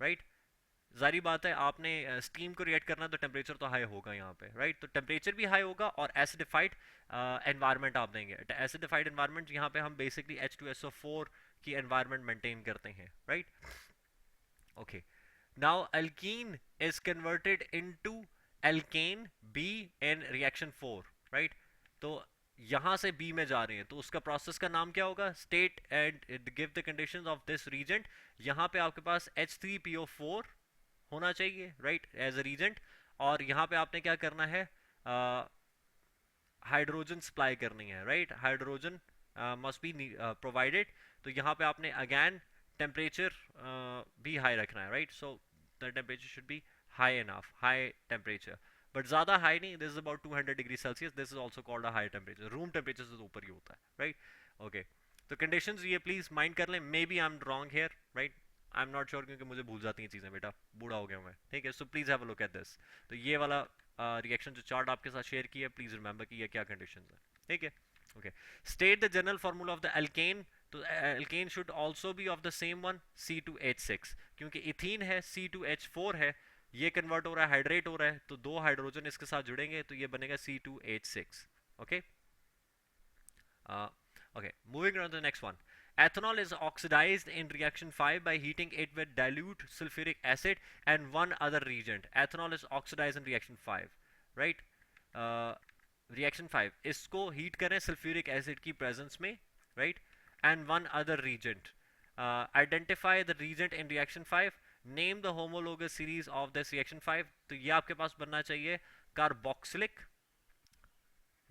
Speaker 1: right? जारी बात है, आपने स्टीम को रिएक्ट करना तो टेम्परेचर तो हाई होगा यहाँ पे, राइट? तो टेम्परेचर भी हाई होगा, और एसिडिफाइड एनवायरनमेंट आप देंगे। एसिडिफाइड एनवायरनमेंट यहाँ पे हम बेसिकली H2SO4 की एनवायरनमेंट मेंटेन करते हैं, right? Okay. Now alkene is converted into alkane B in reaction 4, right? तो यहाँ से B में जा रहे हैं, तो उसका प्रोसेस का नाम क्या होगा? State and give the conditions of this reagent। यहाँ पे आपके पास H3PO4 होना चाहिए, right, as a reagent, और यहाँ पे आपने क्या करना है? हाइड्रोजन सप्लाई करनी है, right? Hydrogen must be provided, तो यहाँ पे आपने अगेन टेम्परेचर भी हाई रखना है, right? So the temperature should be high enough, high temperature, but ज़्यादा हाई नहीं, this is about 200 degree Celsius, this is also called a high temperature, room temperature से ऊपर ही होता है, राइट? ओके, तो कंडीशंस ये प्लीज माइंड कर लें, maybe I am wrong here, right? I am not sure, क्योंकि मुझे भूल जाती हैं चीज़ें बेटा, बूढ़ा हो गया हूँ मैं, ठीक है। So please have a look at this. तो ये वाला रिएक्शन जो चार्ट आपके साथ शेयर किया, प्लीज़ रिमेंबर कि ये क्या कंडीशन है, ठीक है। Okay, state the general formula of the alkane. तो alkane should also be of the same one, C2H6, क्योंकि इथीन है, C2H4 है, ये कन्वर्ट हो रहा है, हाइड्रेट हो रहा है, तो दो हाइड्रोजन इसके साथ जुड़ेंगे तो ये बनेगा C2H6। Okay, okay, moving on to the next one. Ethanol is oxidized in reaction 5 by heating it with dilute sulfuric acid and one other reagent. Ethanol is oxidized in reaction 5, right? Uh, reaction 5, इसको heat करें sulfuric acid की presence में, right? And one other reagent. Identify the reagent in reaction 5. Name the homologous series of this reaction 5. तो ये आपके पास बनना चाहिए carboxylic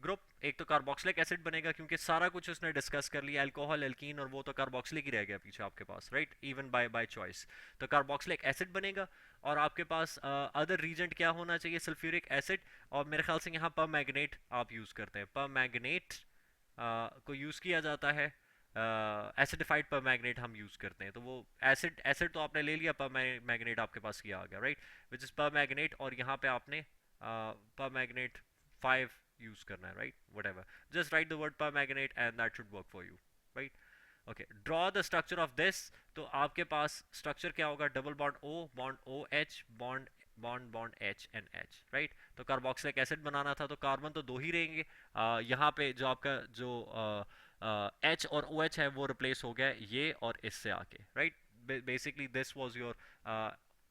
Speaker 1: group. एक तो कार्बोक्सिलिक एसिड बनेगा, क्योंकि सारा कुछ उसने डिस्कस कर लिया, अल्कोहल, एल्कीन, और वो तो कार्बोक्सिलिक ही रह गया पीछे आपके पास, राइट, इवन बाय चॉइस। तो कार्बोक्सिलिक एसिड बनेगा, और आपके पास अदर रीजेंट क्या होना चाहिए, सल्फ्यूरिक एसिड, और मेरे ख्याल से यहाँ परमैंगनेट आप यूज़ करते हैं, परमैंगनेट को यूज़ किया जाता है, एसिडिफाइड परमैंगनेट हम यूज़ करते हैं। तो वो एसिड एसिड तो आपने ले लिया, परमैंगनेट आपके पास किया आ गया, राइट, विच इज़ परमैंगनेट, और यहाँ पे आपने परमैंगनेट 5 यूज करना है, right, whatever, just right the word permanganate and that should work for you, right. Okay, draw the structure of this. तो आपके पास स्ट्रक्चर क्या होगा, double bond O, bond OH, bond bond bond H and H, right. तो carboxylic acid बनाना था, तो carbon तो दो ही रहेंगे, यहाँ पे जो आपका जो H और OH है वो रिप्लेस हो गया ये और इससे आके, right. Basically this was your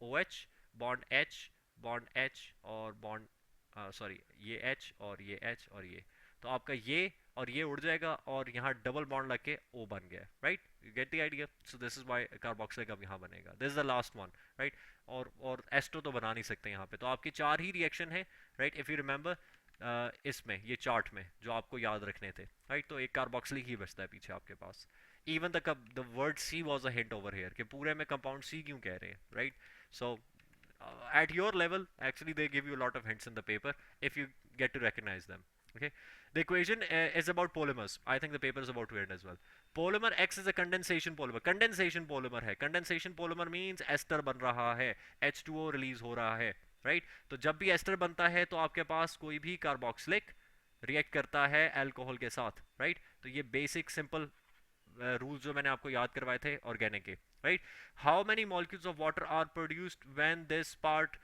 Speaker 1: OH, bond H, bond H, और बॉन्ड सॉरी ये H और ये H और ये, तो आपका ये और ये उड़ जाएगा, और यहाँ डबल बॉन्ड लग के O बन गया, right, you get the idea. So this is why carboxylic अब यहाँ बनेगा, this is the last one, right. और एस्टो तो बना नहीं सकते यहाँ पे, तो आपकी चार ही रिएक्शन है, राइट, इफ यू रिमेंबर इसमें ये चार्ट में जो आपको याद रखने थे, राइट। तो एक कार्बोक्सिलिक ही बचता है पीछे आपके पास। Even the word C was a hint over here, कि पूरे में कंपाउंड C क्यों कह रहे हैं, right. So at your level actually they give you a lot of hints in the paper if you get to recognize them. Okay, the equation is about polymers. I think the paper is about to end as well. Polymer X is a condensation polymer. Condensation polymer है, condensation polymer means ester बन रहा है, H2O release हो रहा है, right? तो जब भी एस्टर बनता है तो आपके पास कोई भी कार्बोक्सिलिक रिएक्ट करता है अल्कोहल के साथ, राइट। तो ये बेसिक सिंपल रूल्स जो मैंने आपको याद करवाए थे ऑर्गेनिक के, right. How many molecules of water are produced when this part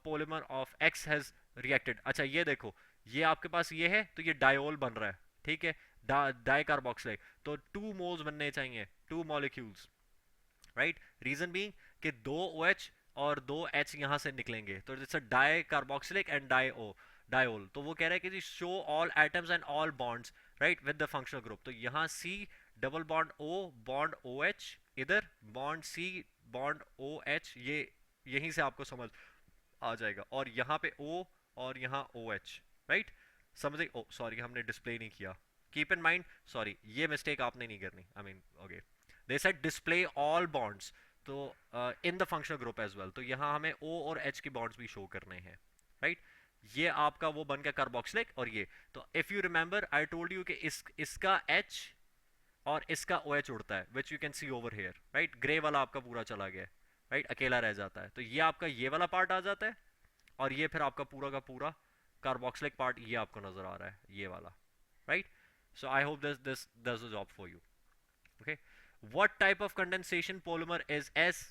Speaker 1: polymer of X has reacted. अच्छा ये देखो, ये आपके पास ये है तो ये डायोल बन रहा है, ठीक है, डाई कार्बोक्सिलिक, तो 2 मोल्स बनने चाहिए, 2 मॉलिक्यूल्स, राइट। रीजन बीइंग कि 2 OH और 2 H यहाँ से निकलेंगे, तो it's a dicarboxylic and diol. तो वो कह रहा है कि जी show all atoms and all bonds, right, with the functional group. तो यहाँ C double bond O bond OH, इधर बॉन्ड C बॉन्ड OH, ये यहीं से आपको समझ आ जाएगा, और यहाँ पे O और यहाँ OH, राइट। समझे, ओ सॉरी हमने डिस्प्ले नहीं किया, कीप इन माइंड, सॉरी ये मिस्टेक आपने नहीं करनी, I mean okay, they said display all bonds, तो in the functional group as well, तो यहाँ हमें O और H के बॉन्ड्स भी शो करने हैं, राइट। ये आपका वो बन गया कार्बोक्सिलिक, और ये तो if you remember I told you कि इसका H और इसका OH उड़ता है, which you can see over here, right. Grey वाला आपका पूरा चला गया, राइट, अकेला रह जाता है, तो ये आपका ये वाला पार्ट आ जाता है, और ये फिर आपका पूरा का पूरा कार्बोक्सिलिक पार्ट ये आपको नजर आ रहा है, ये वाला, right. So I hope this does the job for you. Okay, what type of condensation polymer is S,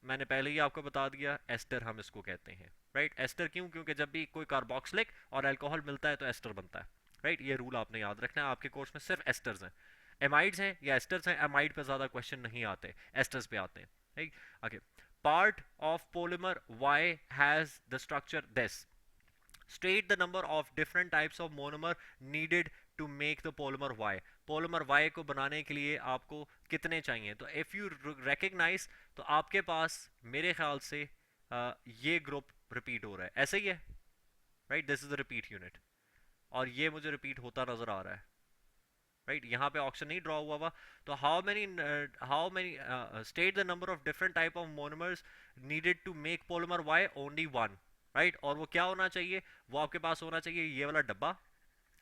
Speaker 1: मैंने पहले ही आपको बता दिया, एस्टर हम इसको कहते हैं, राइट। एस्टर क्यों, क्योंकि जब भी कोई कार्बोक्सिलिक और अल्कोहल मिलता है तो एस्टर बनता है, राइट। ये रूल आपने याद रखना है, आपके कोर्स में सिर्फ एस्टर्स हैं, एमाइड्स हैं या एस्टर्स हैं, एमाइड पे ज्यादा क्वेश्चन नहीं आते, एस्टर्स पे आते हैं, right. Okay, part of polymer Y has the structure this, state the number of different types of monomer needed to make the polymer Y. polymer Y को बनाने के लिए आपको कितने चाहिए, तो if you recognize, तो आपके पास मेरे ख्याल से ये ग्रुप रिपीट हो रहा है, ऐसे ही है, right, this is the repeat unit, और ये मुझे रिपीट होता नजर आ रहा है, राइट। यहाँ पे ऑप्शन नहीं ड्रॉ हुआ हुआ, तो how many state the number of different type of monomers needed to make polymer Y, only one, right. और वो क्या होना चाहिए, वो आपके पास होना चाहिए ये वाला डब्बा,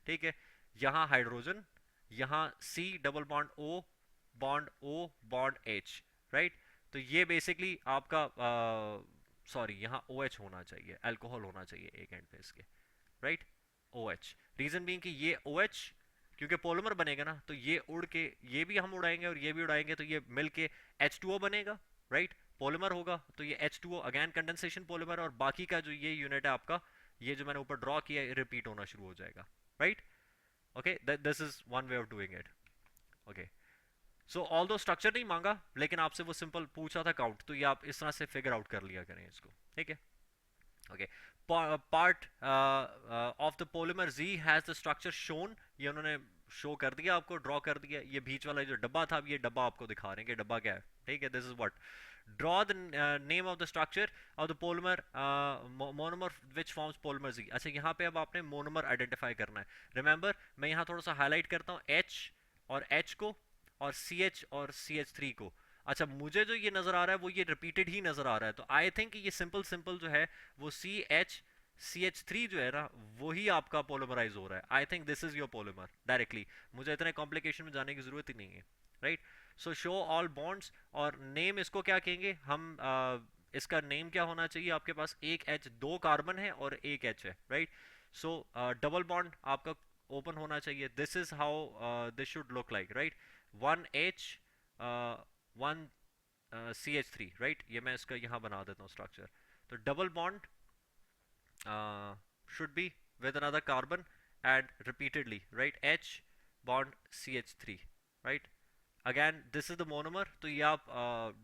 Speaker 1: ठीक है, यहाँ हाइड्रोजन, यहाँ C double bond O bond H, right. तो ये बेसिकली आपका सॉरी यहाँ ओ एच होना चाहिए, अल्कोहल होना चाहिए एक एंड पे इसके, right, O H. Reason being कि ये ओ एच क्योंकि पॉलीमर बनेगा ना, तो ये उड़ के ये भी हम उड़ाएंगे और ये भी उड़ाएंगे, तो ये मिल के H2O बनेगा, राइट, पॉलीमर होगा, तो ये H2O अगेन कंडेंसेशन पॉलीमर, और बाकी का जो ये यूनिट है आपका, ये जो मैंने ऊपर ड्रॉ किया है रिपीट होना शुरू हो जाएगा, right. Okay, this is one way of doing it. Okay, so all दो स्ट्रक्चर नहीं मांगा, लेकिन आपसे वो सिंपल पूछा था काउंट, तो ये आप इस तरह से फिगर आउट कर लिया करें इसको, ठीक है। Okay, part of the polymer Z has the structure shown, ये उन्होंने शो कर दिया आपको, ड्रॉ कर दिया। ये बीच वाला जो डब्बा था, अब ये डब्बा आपको दिखा रहे हैं कि डब्बा क्या है, ठीक है। This is what, draw the name of the structure of the polymer monomer which forms polymer Z। अच्छा, यहाँ पे अब आपने मोनोमर आइडेंटिफाई करना है। रिमेंबर, मैं यहाँ थोड़ा सा हाईलाइट करता हूँ H और H को, और CH और CH3 को। अच्छा, मुझे जो ये नज़र आ रहा है वो ये रिपीटेड ही नज़र आ रहा है, तो आई थिंक ये सिंपल सिंपल जो है वो CH3 जो है ना, वही आपका पोलोमराइज हो रहा है। I think this is your polymer directly, मुझे इतने कॉम्प्लिकेशन में जाने की ज़रूरत ही नहीं है, राइट। सो शो ऑल बॉन्ड्स, और नेम इसको क्या कहेंगे हम, इसका नेम क्या होना चाहिए आपके पास, एक H, दो कार्बन है और एक H है, राइट। सो डबल बॉन्ड आपका ओपन होना चाहिए, this is how this should look like, right. One H, one CH3, right. ये मैं इसका यहाँ बना देता हूँ स्ट्रक्चर। तो double bond should be with another carbon and repeatedly, right, H bond CH3, right। again this is the monomer, तो ये आप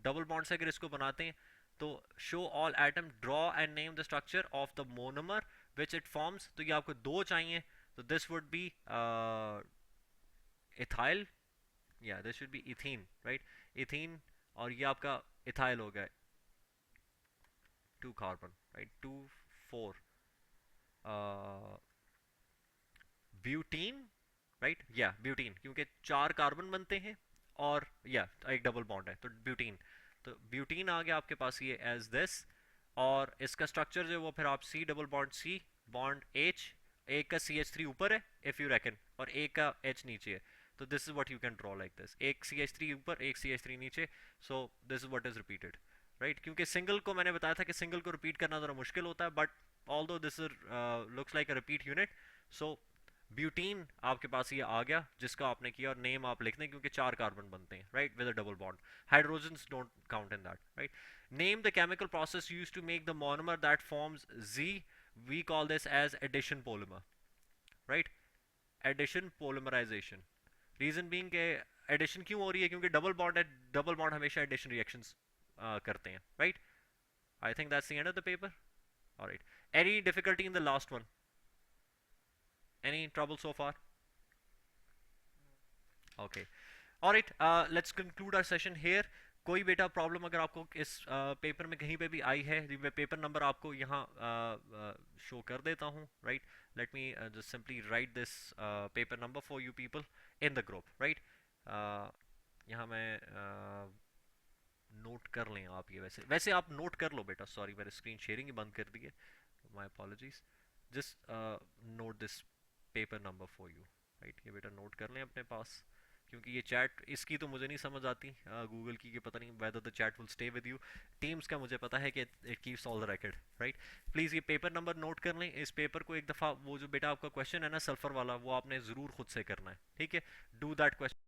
Speaker 1: डबल बॉन्ड से अगर इसको बनाते हैं तो show all atom, draw and name the structure of the monomer which it forms, तो ये आपको दो चाहिए, तो this would be ethyl, yeah this should be ethene, right, ethene, और ये आपका ethyl हो गया, two carbon, right, 2 4 butene, right, या ब्यूटीन, क्योंकि चार कार्बन बनते हैं और या एक डबल बॉन्ड है, तो ब्यूटीन, तो ब्यूटीन आ गया आपके पास ये एज दिस। और इसका स्ट्रक्चर जो है वो फिर आप C double bond C bond H, एक का CH3 ऊपर है इफ यू रेकन, और एक का H नीचे है, तो this is what you can draw like this, एक CH3 ऊपर एक CH3 नीचे, so this is what is repeated, right. क्योंकि सिंगल को मैंने बताया था कि सिंगल को रिपीट करना ज़रा मुश्किल होता है, but although this looks like a repeat unit, so butene आपके पास ये आ गया जिसका आपने किया, और नेम आप लिख दें क्योंकि चार कार्बन बनते हैं, right, with a double bond, hydrogens don't count in that, right. Name the chemical process used to make the monomer that forms Z, we call this as addition polymer, right, addition polymerization. Reason being के addition क्यों हो रही है, क्योंकि double bond है, double bond हमेशा addition reactions करते हैं, right. I think that's the end of the paper. All right. Any difficulty in the last one? Any trouble so far? Okay. All right. Let's conclude our session here. कोई बेटा problem अगर आपको इस paper में कहीं पे भी आई है, मैं पेपर नंबर आपको यहाँ शो कर देता हूँ, right. Let me just simply write this paper number for you people in the group, right. यहाँ मैं नोट कर लें आप, ये वैसे वैसे आप नोट कर लो बेटा, सॉरी मैंने स्क्रीन शेयरिंग ही बंद कर दी है, my apologies. Just note this paper number for you, right. ये बेटा नोट कर लें अपने पास, क्योंकि ये चैट इसकी तो मुझे नहीं समझ आती गूगल की, कि पता नहीं whether the chat will stay with you. Teams का मुझे पता है कि it keeps all the record, right. Please ये पेपर नंबर नोट कर लें। इस पेपर को एक दफ़ा वो जो बेटा आपका क्वेश्चन है ना सल्फर वाला, वो आपने ज़रूर खुद से करना है, ठीक है। Do that question.